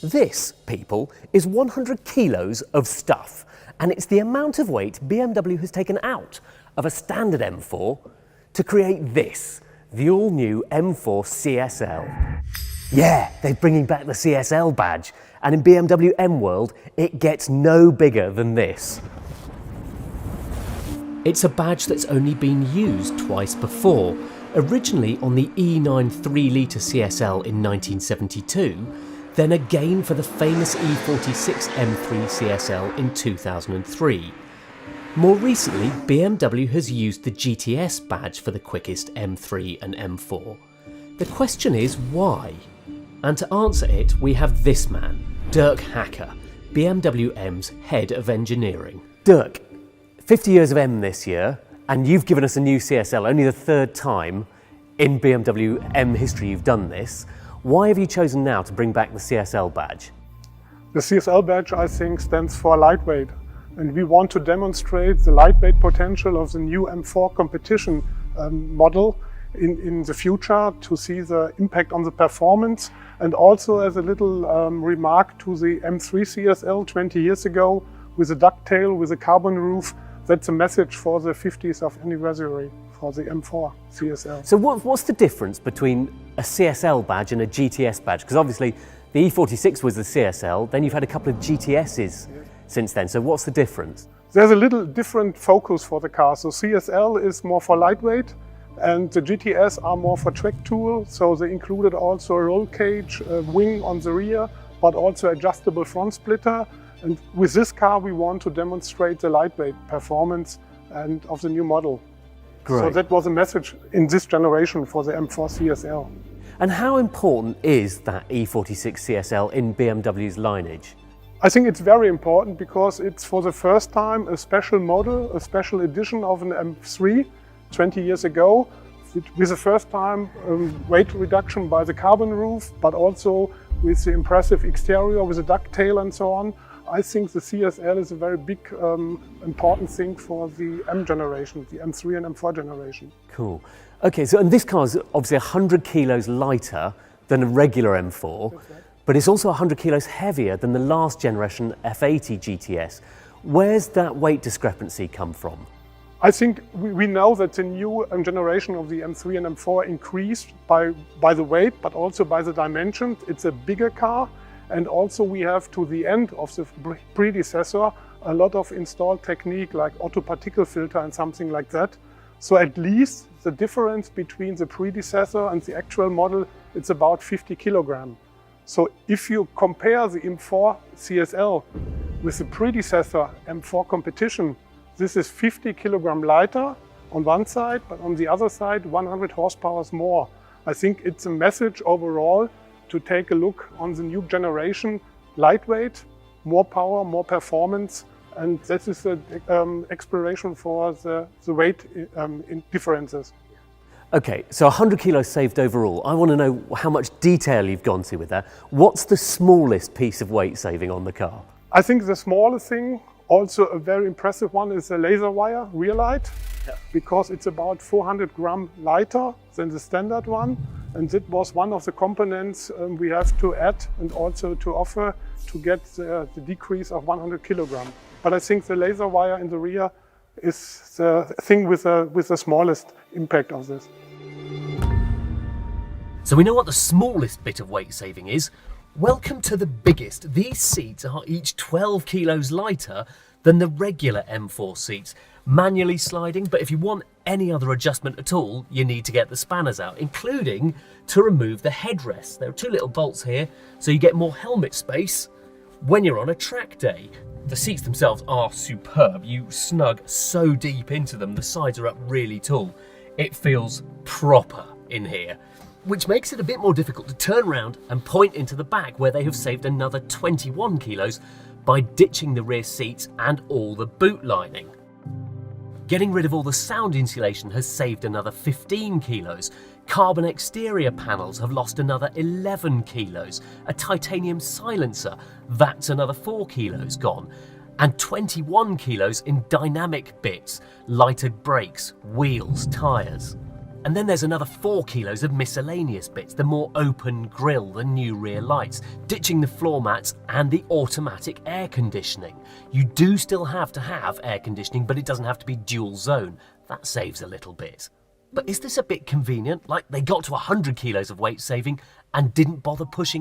This, people, is 100 kilos of stuff, and it's the amount of weight BMW has taken out of a standard M4 to create this, the all-new M4 CSL. Yeah, they're bringing back the CSL badge, and in BMW M world, it gets no bigger than this. It's a badge that's only been used twice before, originally on the E9 3-litre CSL in 1972, then again for the famous E46 M3 CSL in 2003. More recently, BMW has used the GTS badge for the quickest M3 and M4. The question is why? And to answer it, we have this man, Dirk Hacker, BMW M's head of engineering. Dirk, 50 years of M this year, and you've given us a new CSL, only the third time in BMW M history you've done this. Why have you chosen now to bring back the CSL badge? The CSL badge, I think, stands for lightweight, and we want to demonstrate the lightweight potential of the new M4 competition model in the future, to see the impact on the performance, and also as a little remark to the M3 CSL 20 years ago with a ducktail, with a carbon roof. That's a message for the 50th of anniversary for the M4 CSL. So what's the difference between a CSL badge and a GTS badge? Because obviously the E46 was the CSL, then you've had a couple of GTSs since then. So what's the difference? There's a little different focus for the car. So CSL is more for lightweight, and the GTS are more for track tool. So they included also a roll cage, a wing on the rear, but also adjustable front splitter. And with this car, we want to demonstrate the lightweight performance and of the new model. Great. So that was a message in this generation for the M4 CSL. And how important is that E46 CSL in BMW's lineage? I think it's very important because it's for the first time a special model, a special edition of an M3 20 years ago, with the first time weight reduction by the carbon roof, but also with the impressive exterior, with the ducktail and so on. I think the CSL is a very big, important thing for the M generation, the M3 and M4 generation. Cool. Okay, so and this car is obviously 100 kilos lighter than a regular M4, Right. but it's also 100 kilos heavier than the last generation F80 GTS. Where's that weight discrepancy come from? I think we know that the new generation of the M3 and M4 increased by the weight, but also by the dimensions. It's a bigger car. And also we have, to the end of the predecessor, a lot of installed technique like auto particle filter and something like that. So at least the difference between the predecessor and the actual model, it's about 50 kilograms. So if you compare the M4 CSL with the predecessor M4 competition, this is 50 kilograms lighter on one side, but on the other side 100 horsepower more. I think it's a message overall to take a look on the new generation, lightweight, more power, more performance, and this is an exploration for the weight differences. Okay, so 100 kilos saved overall. I want to know how much detail you've gone to with that. What's the smallest piece of weight saving on the car? I think the smallest thing, also a very impressive one, is the laser wire rear light, because it's about 400 grams lighter than the standard one. And that was one of the components we have to add and also to offer to get the decrease of 100 kilograms. But I think the laser wire in the rear is the thing with the smallest impact of this. So we know what the smallest bit of weight saving is. Welcome to the biggest. These seats are each 12 kilos lighter than the regular M4 seats. Manually sliding, but if you want any other adjustment at all, you need to get the spanners out, including to remove the headrest. There are two little bolts here, so you get more helmet space when you're on a track day. The seats themselves are superb. You snug so deep into them, the sides are up really tall. It feels proper in here. which makes it a bit more difficult to turn around and point into the back, where they have saved another 21 kilos by ditching the rear seats and all the boot lining. Getting rid of all the sound insulation has saved another 15 kilos. Carbon exterior panels have lost another 11 kilos. A titanium silencer, that's another 4 kilos gone. And 21 kilos in dynamic bits, lighter brakes, wheels, tyres. And then there's another 4 kilos of miscellaneous bits, the more open grille, the new rear lights, ditching the floor mats and the automatic air conditioning. You do still have to have air conditioning, but it doesn't have to be dual zone. That saves a little bit. But is this a bit convenient? Like they got to 100 kilos of weight saving and didn't bother pushing